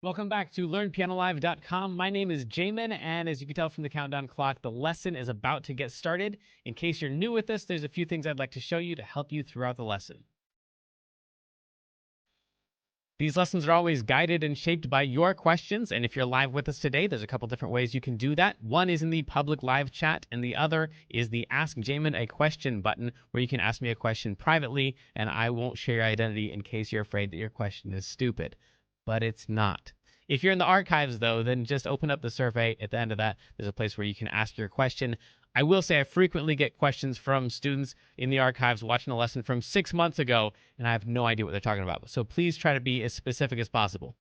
Welcome back to LearnPianoLive.com. My name is Jamin, and as you can tell from the countdown clock, the lesson is about to get started. In case you're new with us, there's a few things I'd like to show you to help you throughout the lesson. These lessons are always guided and shaped by your questions, and if you're live with us today, there's a couple different ways you can do that. One is in the public live chat, and the other is the Ask Jamin a Question button, where you can ask me a question privately, and I won't share your identity in case you're afraid that your question is stupid. But it's not. If you're in the archives, though, then just open up the survey. At the end of that, there's a place where you can ask your question. I will say I frequently get questions from students in the archives watching a lesson from 6 months ago, and I have no idea what they're talking about. So please try to be as specific as possible.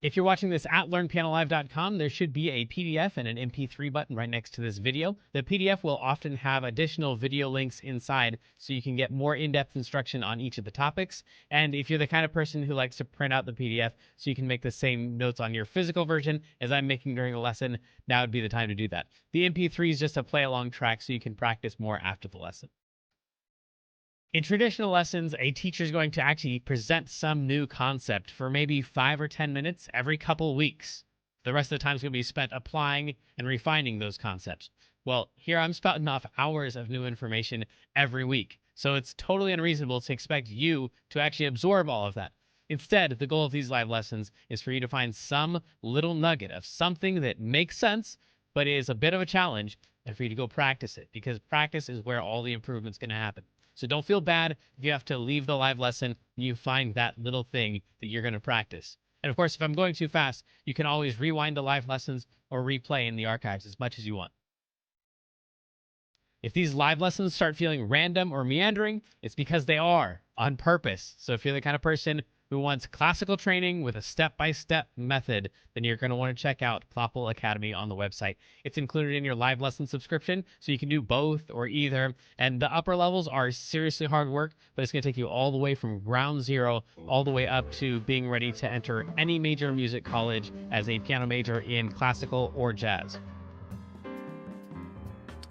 If you're watching this at LearnPianoLive.com, there should be a PDF and an MP3 button right next to this video. The PDF will often have additional video links inside so you can get more in-depth instruction on each of the topics. And if you're the kind of person who likes to print out the PDF so you can make the same notes on your physical version as I'm making during a lesson, now would be the time to do that. The MP3 is just a play-along track so you can practice more after the lesson. In traditional lessons, a teacher is going to actually present some new concept for maybe 5 or 10 minutes every couple weeks. The rest of the time is going to be spent applying and refining those concepts. Well, here I'm spouting off hours of new information every week, so it's totally unreasonable to expect you to actually absorb all of that. Instead, the goal of these live lessons is for you to find some little nugget of something that makes sense, but is a bit of a challenge, and for you to go practice it, because practice is where all the improvement's going to happen. So don't feel bad if you have to leave the live lesson and you find that little thing that you're going to practice. And of course, if I'm going too fast, you can always rewind the live lessons or replay in the archives as much as you want. If these live lessons start feeling random or meandering, it's because they are on purpose. So if you're the kind of person who wants classical training with a step-by-step method, then you're going to want to check out Plopple Academy on the website. It's included in your live lesson subscription, so you can do both or either. And the upper levels are seriously hard work, but it's going to take you all the way from ground zero all the way up to being ready to enter any major music college as a piano major in classical or jazz.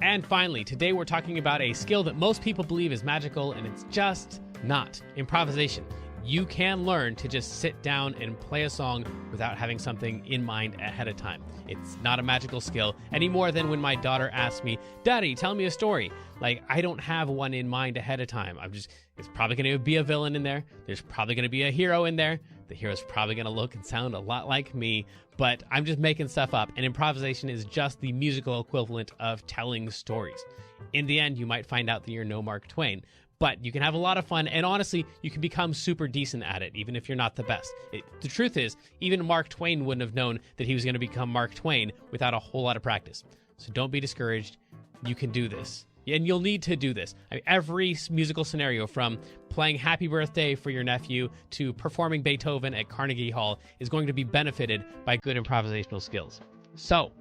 And finally, today we're talking about a skill that most people believe is magical, and it's just not: improvisation. You can learn to just sit down and play a song without having something in mind ahead of time. It's not a magical skill any more than when my daughter asks me, "Daddy, tell me a story." Like, I don't have one in mind ahead of time. It's probably going to be a villain in there. There's probably going to be a hero in there. The hero's probably going to look and sound a lot like me, but I'm just making stuff up, and improvisation is just the musical equivalent of telling stories. In the end, you might find out that you're no Mark Twain, but you can have a lot of fun, and honestly, you can become super decent at it, even if you're not the best. The truth is, even Mark Twain wouldn't have known that he was going to become Mark Twain without a whole lot of practice. So don't be discouraged. You can do this. And you'll need to do this. Every musical scenario, from playing Happy Birthday for your nephew to performing Beethoven at Carnegie Hall, is going to be benefited by good improvisational skills. So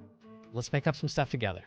let's make up some stuff together.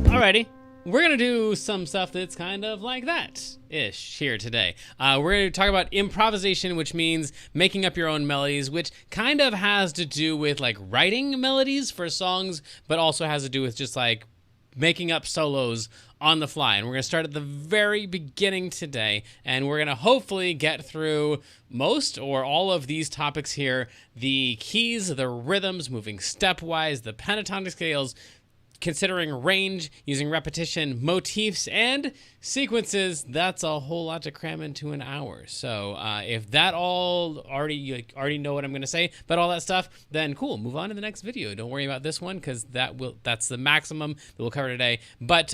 Alrighty, we're going to do some stuff that's kind of like that-ish here today. We're going to talk about improvisation, which means making up your own melodies, which kind of has to do with like writing melodies for songs, but also has to do with just like making up solos on the fly. And we're going to start at the very beginning today, and we're going to hopefully get through most or all of these topics here: the keys, the rhythms, moving stepwise, the pentatonic scales, considering range, using repetition, motifs, and sequences. That's a whole lot to cram into an hour. So if that all you already know what I'm going to say about all that stuff, then cool, move on to the next video. Don't worry about this one, because that's the maximum that we'll cover today. But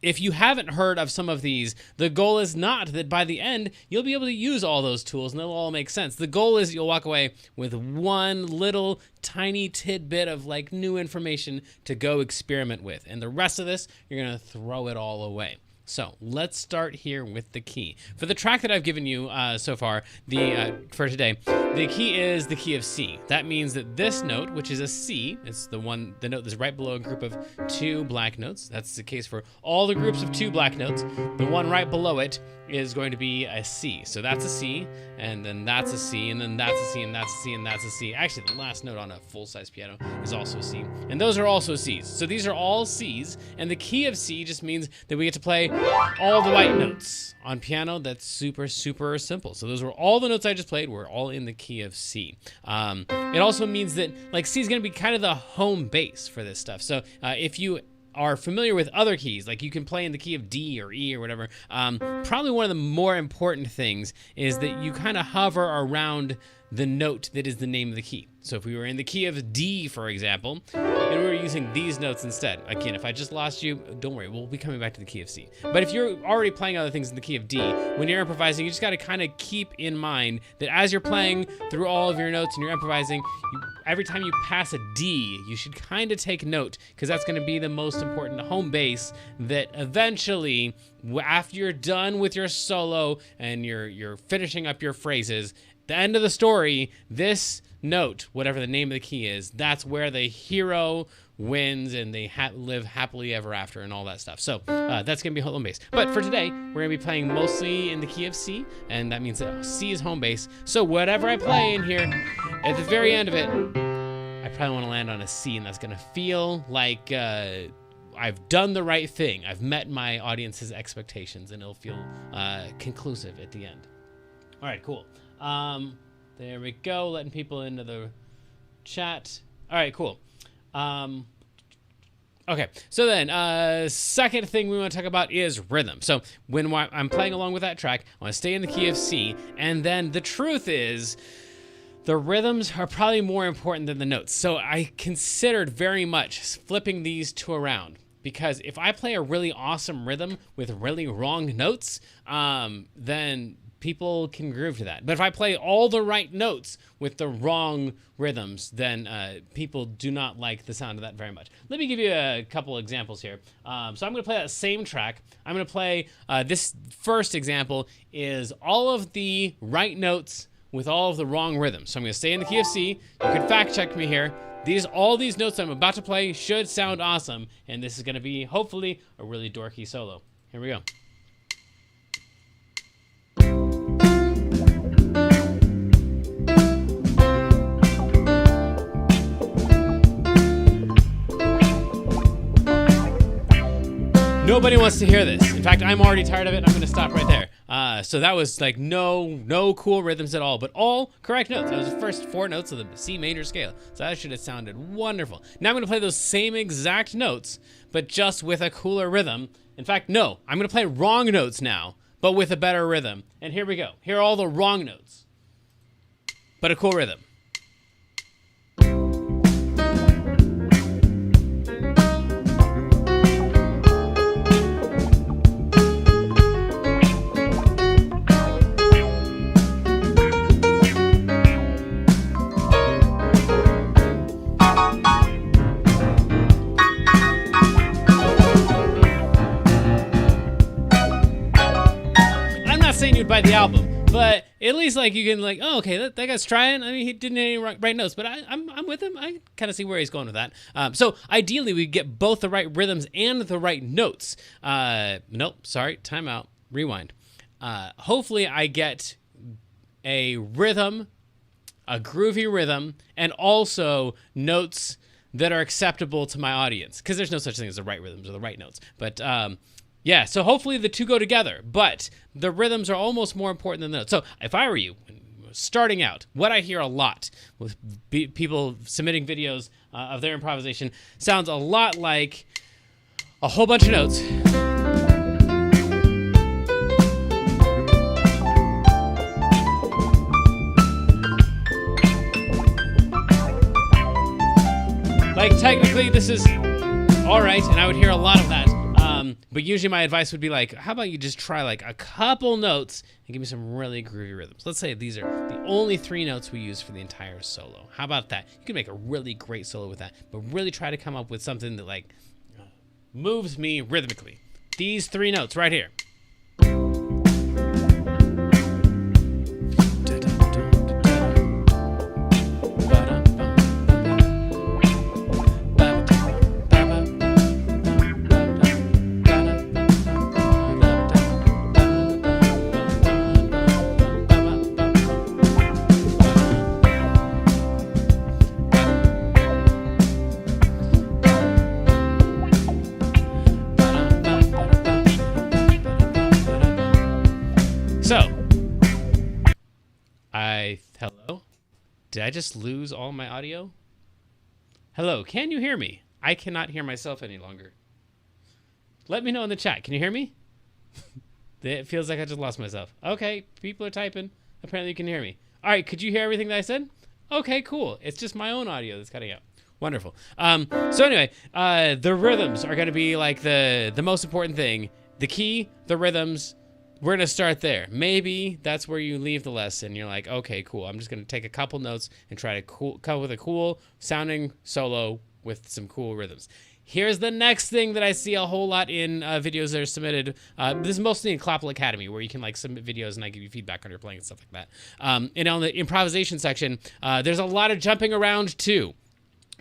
if you haven't heard of some of these, the goal is not that by the end you'll be able to use all those tools and they'll all make sense. The goal is you'll walk away with one little tiny tidbit of like new information to go experiment with, and the rest of this you're going to throw it all away. So let's start here with the key. For the track that I've given you so far, for today, the key is the key of C. That means that this note, which is a C, it's the note that's right below a group of 2 black notes. That's the case for all the groups of 2 black notes. The one right below it is going to be a C. So that's a C, and then that's a C, and then that's a C, and that's a C, and that's a C. Actually, the last note on a full-size piano is also a C, and those are also Cs. So these are all Cs, and the key of C just means that we get to play all the white notes. On piano, that's super, super simple. So those were all the notes I just played, were all in the key of C. It also means that like C is going to be kind of the home base for this stuff. So if you are familiar with other keys, like you can play in the key of D or E or whatever, probably one of the more important things is that you kind of hover around the note that is the name of the key. So if we were in the key of D, for example, and we were using these notes instead, again, if I just lost you, don't worry, we'll be coming back to the key of C. But if you're already playing other things in the key of D, when you're improvising, you just got to kind of keep in mind that as you're playing through all of your notes and you're improvising, every time you pass a D, you should kind of take note, because that's going to be the most important home base that eventually, after you're done with your solo and you're finishing up your phrases, the end of the story, this note, whatever the name of the key is, that's where the hero wins and they live happily ever after and all that stuff. So that's going to be home base. But for today, we're going to be playing mostly in the key of C, and that means that C is home base. So whatever I play in here, at the very end of it, I probably want to land on a C, and that's going to feel like I've done the right thing. I've met my audience's expectations, and it'll feel conclusive at the end. All right, cool. There we go, letting people into the chat. All right, cool. Okay, so then second thing we want to talk about is rhythm. So when I'm playing along with that track, I want to stay in the key of C, and then the truth is the rhythms are probably more important than the notes. So I considered very much flipping these 2 around, because if I play a really awesome rhythm with really wrong notes, then people can groove to that. But if I play all the right notes with the wrong rhythms, then people do not like the sound of that very much. Let me give you a couple examples here. So I'm going to play that same track. I'm going to play this first example is all of the right notes with all of the wrong rhythms. So I'm going to stay in the key of C. You can fact check me here. All these notes I'm about to play should sound awesome, and this is going to be hopefully a really dorky solo. Here we go. Nobody wants to hear this. In fact, I'm already tired of it. I'm going to stop right there. So that was like no cool rhythms at all, but all correct notes. That was the first 4 notes of the C major scale. So that should have sounded wonderful. Now I'm going to play those same exact notes, but just with a cooler rhythm. In fact, no, I'm going to play wrong notes now, but with a better rhythm. And here we go. Here are all the wrong notes, but a cool rhythm. Buy the album, but at least like you can like, oh, okay, that guy's trying. I mean, he didn't hit any right notes, but I'm with him. I kind of see where he's going with that. So ideally, we get both the right rhythms and the right notes. Nope, sorry, timeout, rewind. Hopefully, I get a rhythm, a groovy rhythm, and also notes that are acceptable to my audience, because there's no such thing as the right rhythms or the right notes. But yeah, so hopefully the two go together, but the rhythms are almost more important than the notes. So if I were you, starting out, what I hear a lot with people submitting videos of their improvisation sounds a lot like a whole bunch of notes. Like, technically, this is all right, and I would hear a lot of that. But usually my advice would be like, how about you just try like a couple notes and give me some really groovy rhythms. Let's say these are the only 3 notes we use for the entire solo. How about that? You can make a really great solo with that, but really try to come up with something that like moves me rhythmically. These 3 notes right here. So, hello? Did I just lose all my audio? Hello, can you hear me? I cannot hear myself any longer. Let me know in the chat. Can you hear me? It feels like I just lost myself. Okay, people are typing. Apparently you can hear me. All right, could you hear everything that I said? Okay, cool. It's just my own audio that's cutting out. Wonderful. So anyway, the rhythms are going to be like the most important thing. The key, the rhythms. We're going to start there. Maybe that's where you leave the lesson. You're like, okay, cool. I'm just going to take a couple notes and try to come up with a cool sounding solo with some cool rhythms. Here's the next thing that I see a whole lot in videos that are submitted. This is mostly in Clapple Academy, where you can like submit videos and I give you feedback on your playing and stuff like that. And on the improvisation section, there's a lot of jumping around too.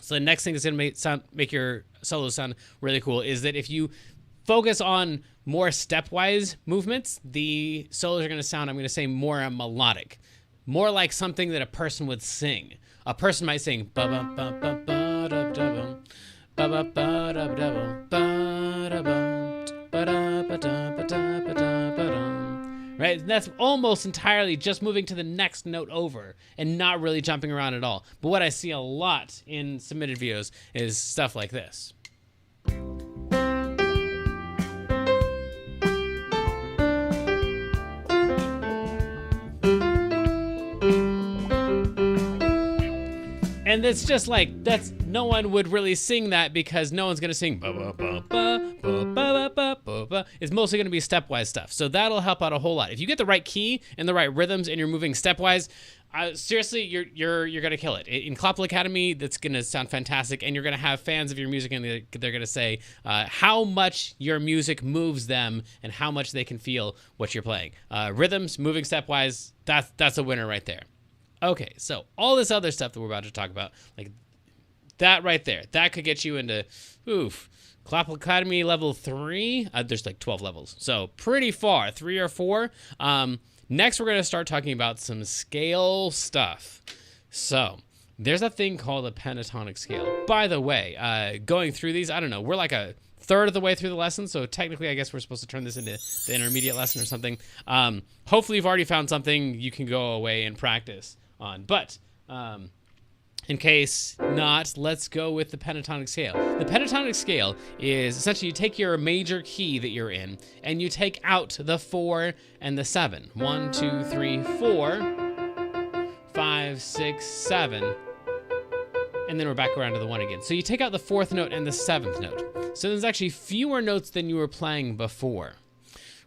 So the next thing that's going to make your solo sound really cool is that if you focus on more stepwise movements, the solos are going to sound, I'm going to say, more melodic, more like something that a person would sing. A person might sing ba ba ba ba ba da da ba ba ba da da ba da ba da ba da ba da ba da ba da. Right? And that's almost entirely just moving to the next note over and not really jumping around at all. But what I see a lot in submitted videos is stuff like this. And it's just like, no one would really sing that because no one's going to sing ba ba ba ba ba ba ba ba ba. It's mostly going to be stepwise stuff. So that'll help out a whole lot. If you get the right key and the right rhythms and you're moving stepwise, seriously, you're going to kill it. In Clapple Academy, that's going to sound fantastic, and you're going to have fans of your music, and they're going to say how much your music moves them and how much they can feel what you're playing. Rhythms, moving stepwise, that's a winner right there. Okay, so all this other stuff that we're about to talk about, like that right there, that could get you into, Clapple Academy level 3. There's like 12 levels, so pretty far, 3 or 4. Next, we're going to start talking about some scale stuff. So there's a thing called a pentatonic scale. By the way, going through these, I don't know, we're like a third of the way through the lesson, so technically I guess we're supposed to turn this into the intermediate lesson or something. Hopefully you've already found something you can go away and practice on, but in case not, let's go with the pentatonic scale. The pentatonic scale is essentially you take your major key that you're in and you take out the 4 and the 7. 1, 2, 3, 4, 5, 6, 7, and then we're back around to the 1 again. So you take out the 4th note and the 7th note. So there's actually fewer notes than you were playing before,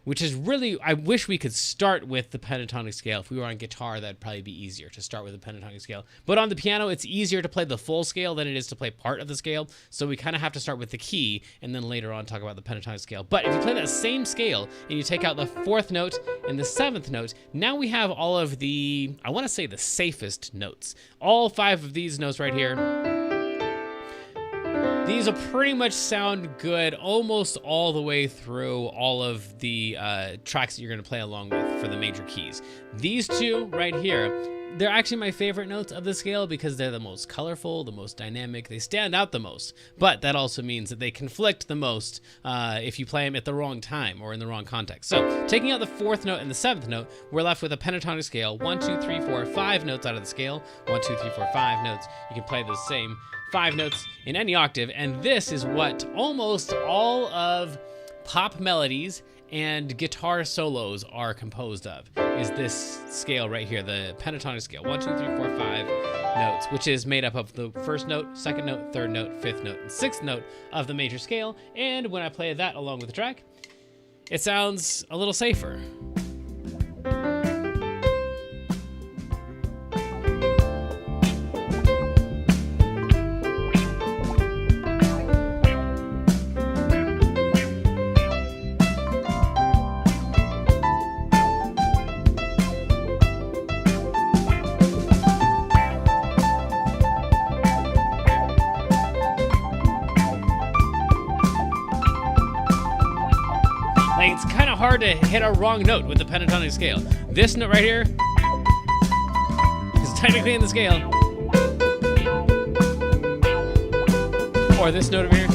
which is really, I wish we could start with the pentatonic scale. If we were on guitar, that'd probably be easier to start with the pentatonic scale. But on the piano, it's easier to play the full scale than it is to play part of the scale. So we kind of have to start with the key and then later on talk about the pentatonic scale. But if you play that same scale and you take out the 4th note and the 7th note, now we have all of the, I want to say the safest notes. All 5 of these notes right here. These will pretty much sound good almost all the way through all of the tracks that you're going to play along with for the major keys. These 2 right here, they're actually my favorite notes of the scale because they're the most colorful, the most dynamic, they stand out the most. But that also means that they conflict the most if you play them at the wrong time or in the wrong context. So taking out the 4th note and the 7th note, we're left with a pentatonic scale. 1, 2, 3, 4, 5 notes out of the scale. 1, 2, 3, 4, 5 notes. You can play those same 5 notes in any octave, and this is what almost all of pop melodies and guitar solos are composed of, is this scale right here, the pentatonic scale. 1, 2, 3, 4, 5 notes, which is made up of the 1st note, 2nd note, 3rd note, 5th note, and 6th note of the major scale. And when I play that along with the track, it sounds a little safer. Like, it's kind of hard to hit a wrong note with the pentatonic scale. This note right here is technically in the scale. Or this note over here.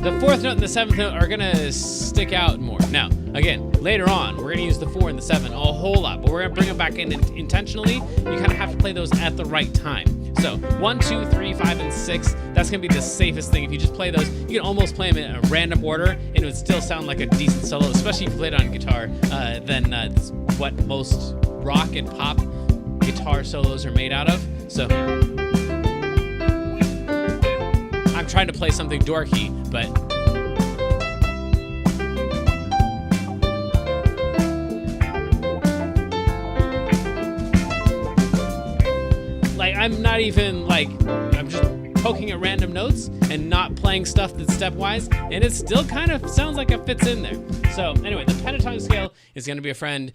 The 4th note and the 7th note are gonna stick out more. Now, again, later on, we're gonna use the 4 and the 7 a whole lot, but we're gonna bring them back in intentionally. You kind of have to play those at the right time. So 1, 2, 3, 5, and 6, that's gonna be the safest thing. If you just play those, you can almost play them in a random order and it would still sound like a decent solo, especially if you play it on guitar. Then it's what most rock and pop guitar solos are made out of. So I'm trying to play something dorky, but like, I'm not even like, I'm just poking at random notes and not playing stuff that's stepwise, and it still kind of sounds like it fits in there. So anyway, the pentatonic scale is going to be a friend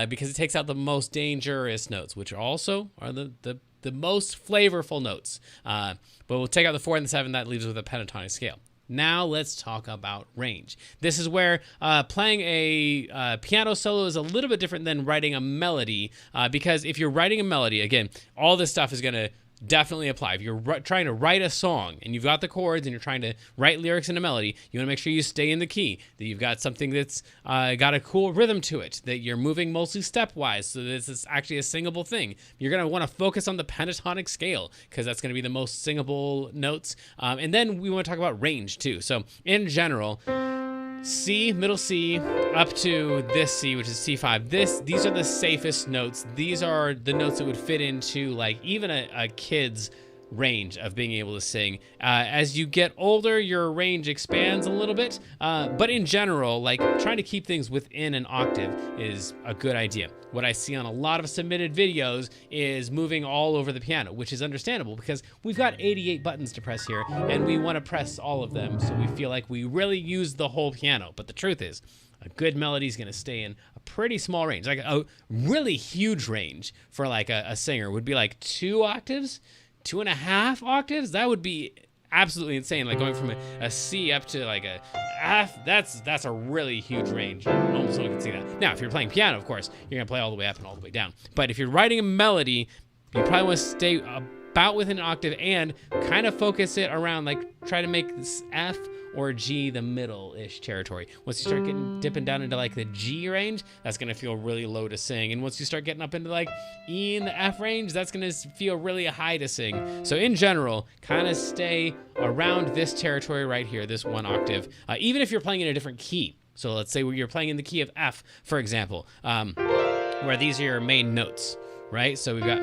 because it takes out the most dangerous notes, which also are the most flavorful notes. But we'll take out the 4 and the 7, that leaves us with a pentatonic scale. Now let's talk about range. This is where playing a piano solo is a little bit different than writing a melody, because if you're writing a melody, again, all this stuff is going to definitely apply. If you're trying to write a song and you've got the chords and you're trying to write lyrics in a melody, you want to make sure you stay in the key, that you've got something that's got a cool rhythm to it, that you're moving mostly stepwise so that this is actually a singable thing. You're going to want to focus on the pentatonic scale because that's going to be the most singable notes. And then we want to talk about range too. So in general, C, middle C, up to this C, which is C5. These are the safest notes. These are the notes that would fit into like even a kid's range of being able to sing. As you get older, your range expands a little bit, but in general, like trying to keep things within an octave is a good idea. What I see on a lot of submitted videos is moving all over the piano, which is understandable because we've got 88 buttons to press here and we want to press all of them so we feel like we really use the whole piano. But the truth is, a good melody is going to stay in a pretty small range. Like a really huge range for like a singer would be like 2 octaves, 2.5 octaves. That would be absolutely insane. Like going from a C up to like a F, that's a really huge range. Almost no one can see that. Now, if you're playing piano, of course, you're gonna play all the way up and all the way down. But if you're writing a melody, you probably want to stay about within an octave and kind of focus it around, like try to make this F or G the middle-ish territory. Once you start dipping down into like the G range, that's gonna feel really low to sing. And once you start getting up into like E and the F range, that's gonna feel really high to sing. So in general, kind of stay around this territory right here, this 1 octave, even if you're playing in a different key. So let's say you're playing in the key of F, for example, where these are your main notes, right? So we've got,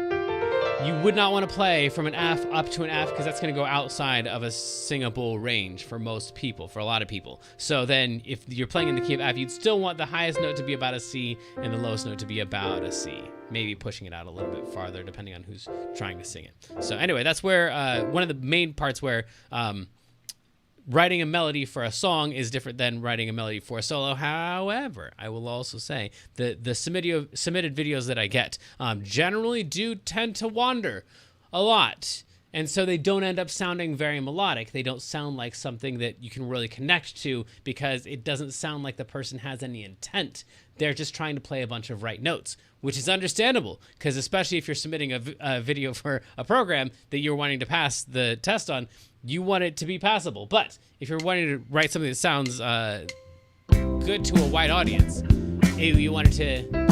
you would not want to play from an F up to an F because that's going to go outside of a singable range for most people, for a lot of people. So then if you're playing in the key of F, you'd still want the highest note to be about a C and the lowest note to be about a C, maybe pushing it out a little bit farther depending on who's trying to sing it. So anyway, that's where one of the main parts where writing a melody for a song is different than writing a melody for a solo. However, I will also say that the submitted videos that I get generally do tend to wander a lot. And so they don't end up sounding very melodic. They don't sound like something that you can really connect to because it doesn't sound like the person has any intent. They're just trying to play a bunch of right notes, which is understandable because especially if you're submitting a video for a program that you're wanting to pass the test on, you want it to be passable. But if you're wanting to write something that sounds good to a wide audience, you want it to...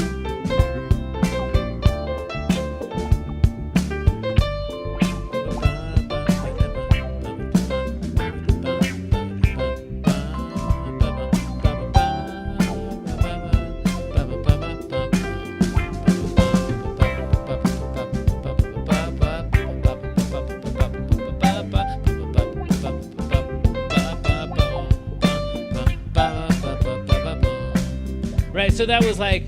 Right, so that was like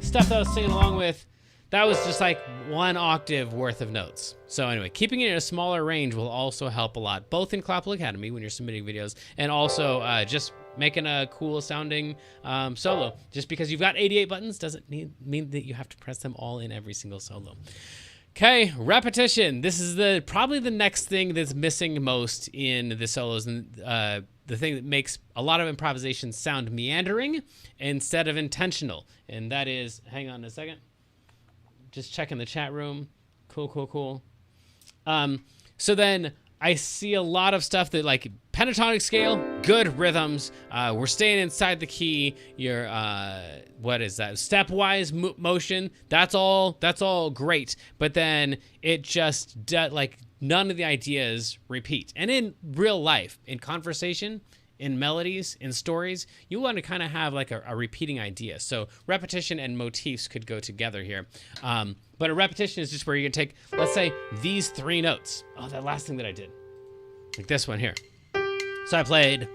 stuff that I was singing along with. That was just like 1 octave worth of notes. So anyway, keeping it in a smaller range will also help a lot, both in Clapple Academy when you're submitting videos, and also just making a cool sounding solo. Just because you've got 88 buttons doesn't mean that you have to press them all in every single solo. Okay, repetition. This is probably the next thing that's missing most in the solos, and the thing that makes a lot of improvisation sound meandering instead of intentional. And that is, hang on a second, just checking the chat room. Cool. So then I see a lot of stuff that like pentatonic scale, good rhythms. We're staying inside the key. Your what is that? Stepwise motion. That's all great. But then it just like none of the ideas repeat. And in real life, in conversation, in melodies, in stories, you want to kind of have like a repeating idea. So repetition and motifs could go together here. But a repetition is just where you can take, let's say, these 3 notes. Oh, that last thing that I did. Like this one here. So I played...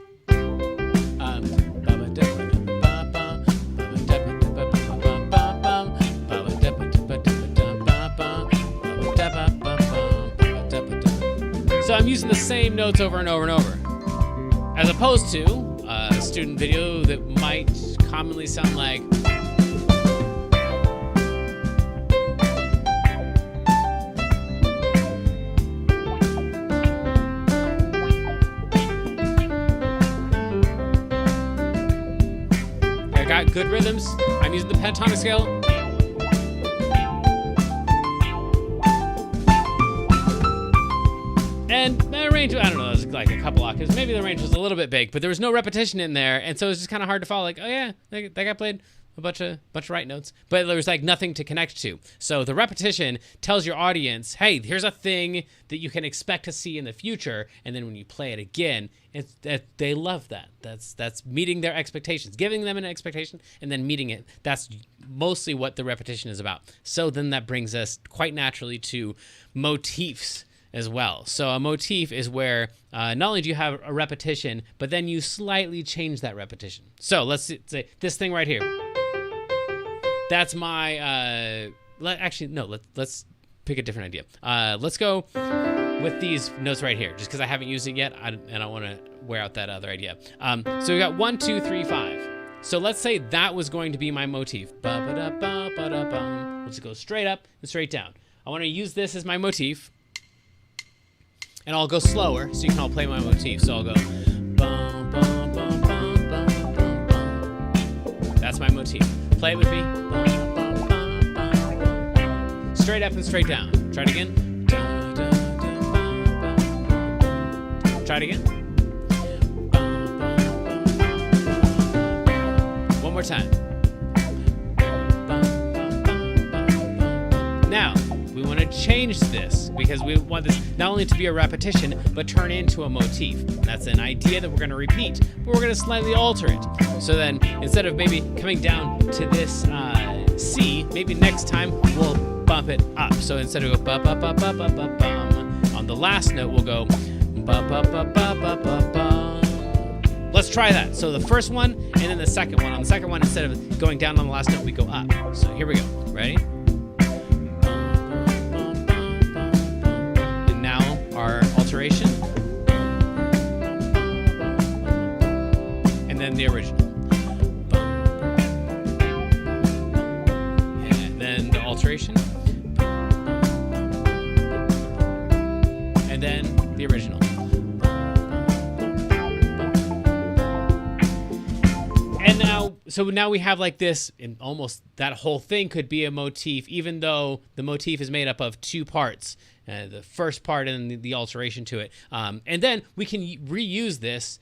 So I'm using the same notes over and over and over, as opposed to a student video that might commonly sound like... I got good rhythms. I'm using the pentatonic scale. And the range, I don't know, it was like a couple octaves. Maybe the range was a little bit big, but there was no repetition in there. And so it was just kind of hard to follow. Like, oh yeah, that guy played a bunch of right notes, but there was like nothing to connect to. So the repetition tells your audience, hey, here's a thing that you can expect to see in the future. And then when you play it again, they love that. That's meeting their expectations, giving them an expectation and then meeting it. That's mostly what the repetition is about. So then that brings us quite naturally to motifs as well. So a motif is where not only do you have a repetition, but then you slightly change that repetition. So let's say this thing right here. That's my, let's pick a different idea. Let's go with these notes right here, just because I haven't used it yet, and I want to wear out that other idea. So we got 1, 2, 3, 5. So let's say that was going to be my motif. Ba-ba-da-ba-ba-da-bum. Let's go straight up and straight down. I want to use this as my motif. And I'll go slower, so you can all play my motif. So I'll go bum, bum, bum, bum, bum, bum, bum. That's my motif. Play it with me. Bum, bum, bum, bum, bum. Straight up and straight down. Try it again. Dun, dun, dun, bum, bum, bum, bum. Try it again. Bum, bum, bum, bum, bum. One more time. Bum, bum, bum, bum, bum. Now, we want to change this because we want this not only to be a repetition, but turn into a motif. That's an idea that we're going to repeat, but we're going to slightly alter it. So then instead of maybe coming down to this C, maybe next time we'll bump it up. So instead of go ba ba ba ba ba ba bum, on the last note we'll go ba ba ba ba ba ba bum. Let's try that. So the first one and then the second one. On the second one, instead of going down on the last note, we go up. So here we go. Ready? Our alteration, and then the original, and then the alteration, so now we have like this, and almost that whole thing could be a motif, even though the motif is made up of two parts, the first part and the alteration to it. And then we can reuse this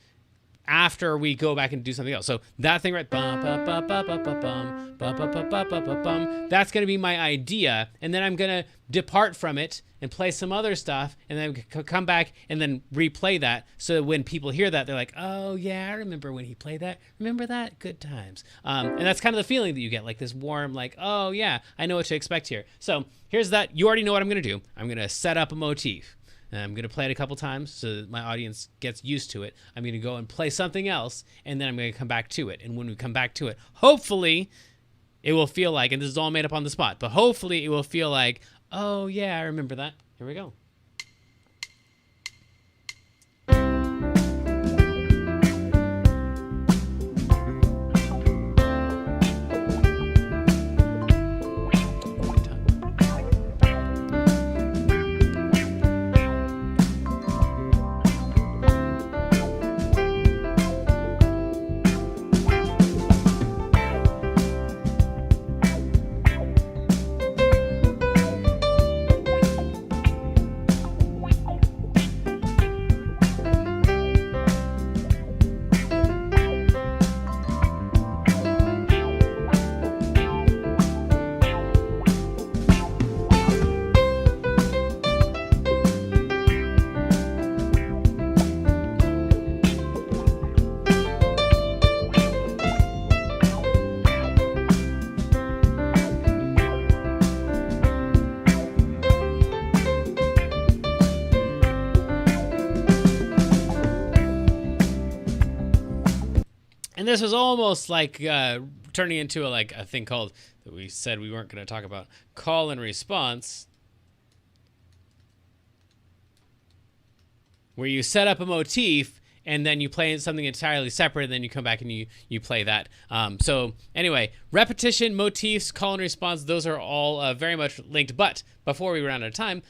after we go back and do something else. So that thing right, bum, bum, bum, bum, bum, bum, bum, bum, bum, bum, bum, bum, bum, that's going to be my idea. And then I'm going to depart from it and play some other stuff, and then come back and then replay that, so that when people hear that, they're like, oh yeah, I remember when he played that. Remember that? Good times. And that's kind of the feeling that you get, like this warm, like, oh yeah, I know what to expect here. So here's that. You already know what I'm going to do. I'm going to set up a motif. And I'm going to play it a couple times so that my audience gets used to it. I'm going to go and play something else, and then I'm going to come back to it. And when we come back to it, hopefully it will feel like, and this is all made up on the spot, but hopefully it will feel like, oh yeah, I remember that. Here we go. And this was almost like turning into a thing called, that we said we weren't going to talk about, call and response, where you set up a motif and then you play something entirely separate, and then you come back and you play that. So anyway, repetition, motifs, call and response, those are all very much linked. But before we ran out of time,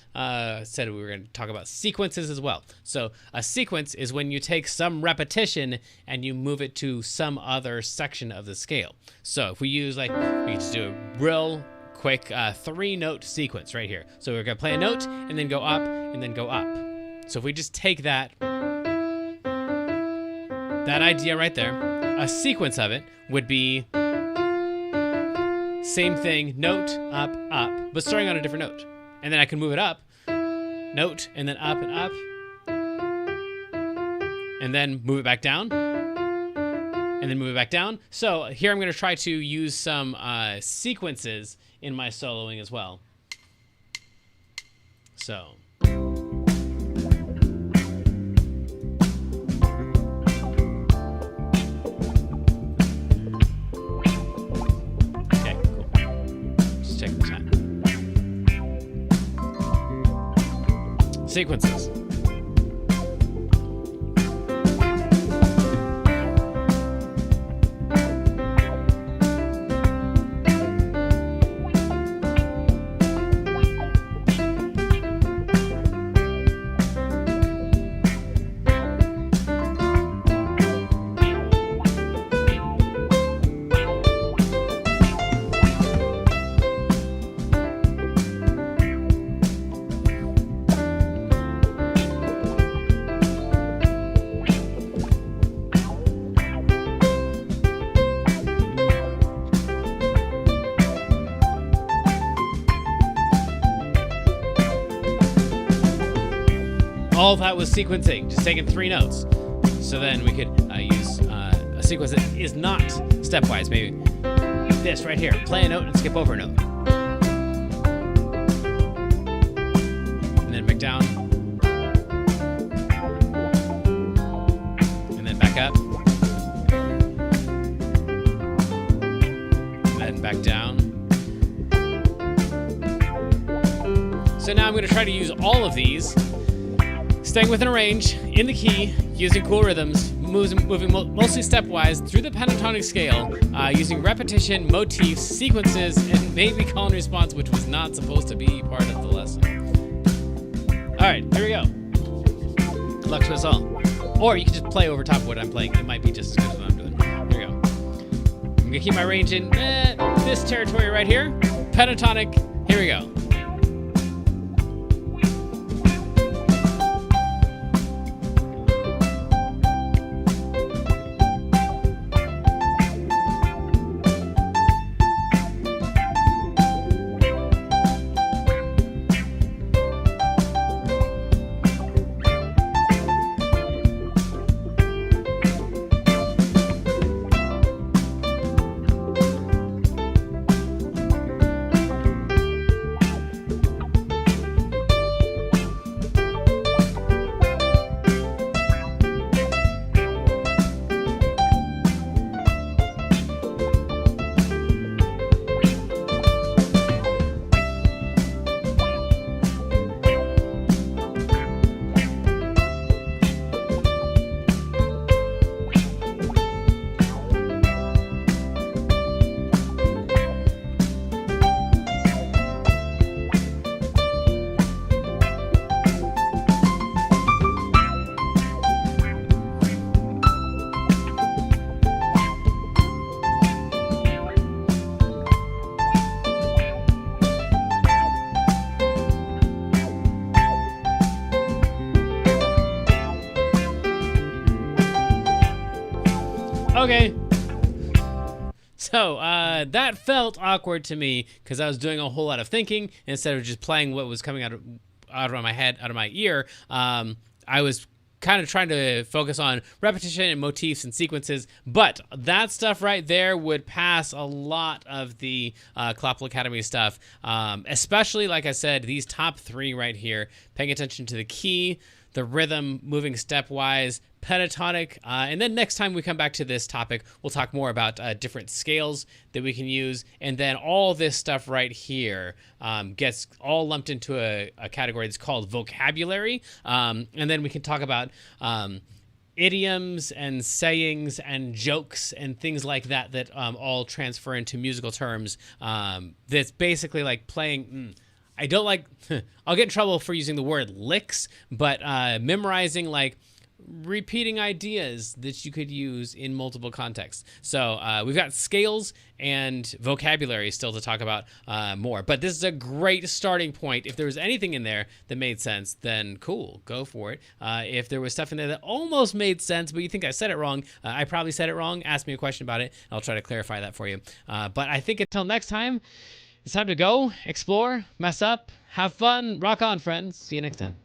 said we were going to talk about sequences as well. So a sequence is when you take some repetition and you move it to some other section of the scale. So if we use, like, we can just do a real quick 3-note sequence right here. So we're going to play a note and then go up and then go up. So if we just take that idea right there, a sequence of it would be same thing, note, up, up, but starting on a different note. And then I can move it up, note, and then up and up, and then move it back down, and then move it back down. So here I'm going to try to use some sequences in my soloing as well. So. Sequences. All that was sequencing, just taking 3 notes. So then we could use a sequence that is not stepwise. Maybe this right here, play a note and skip over a note. And then back down. And then back up. And then back down. So now I'm going to try to use all of these, staying within a range, in the key, using cool rhythms, moving mostly stepwise through the pentatonic scale, using repetition, motifs, sequences, and maybe call and response, which was not supposed to be part of the lesson. All right, here we go. Good luck to us all. Or you can just play over top of what I'm playing. It might be just as good as what I'm doing. Here we go. I'm gonna keep my range in this territory right here. Pentatonic, here we go. Okay. So that felt awkward to me because I was doing a whole lot of thinking instead of just playing what was coming out of my head, out of my ear. I was kind of trying to focus on repetition and motifs and sequences, but that stuff right there would pass a lot of the Clapple Academy stuff, especially, like I said, these top three right here, paying attention to the key, the rhythm, moving stepwise, pentatonic, and then next time we come back to this topic, we'll talk more about different scales that we can use, and then all this stuff right here gets all lumped into a category that's called vocabulary, and then we can talk about idioms and sayings and jokes and things like that that all transfer into musical terms. That's basically like playing... I don't like... I'll get in trouble for using the word licks, but memorizing like repeating ideas that you could use in multiple contexts. So we've got scales and vocabulary still to talk about more, but this is a great starting point. If there was anything in there that made sense, then cool, go for it. If there was stuff in there that almost made sense, but you think I said it wrong, I probably said it wrong, ask me a question about it, and I'll try to clarify that for you. But I think until next time, it's time to go, explore, mess up, have fun, rock on, friends. See you next time.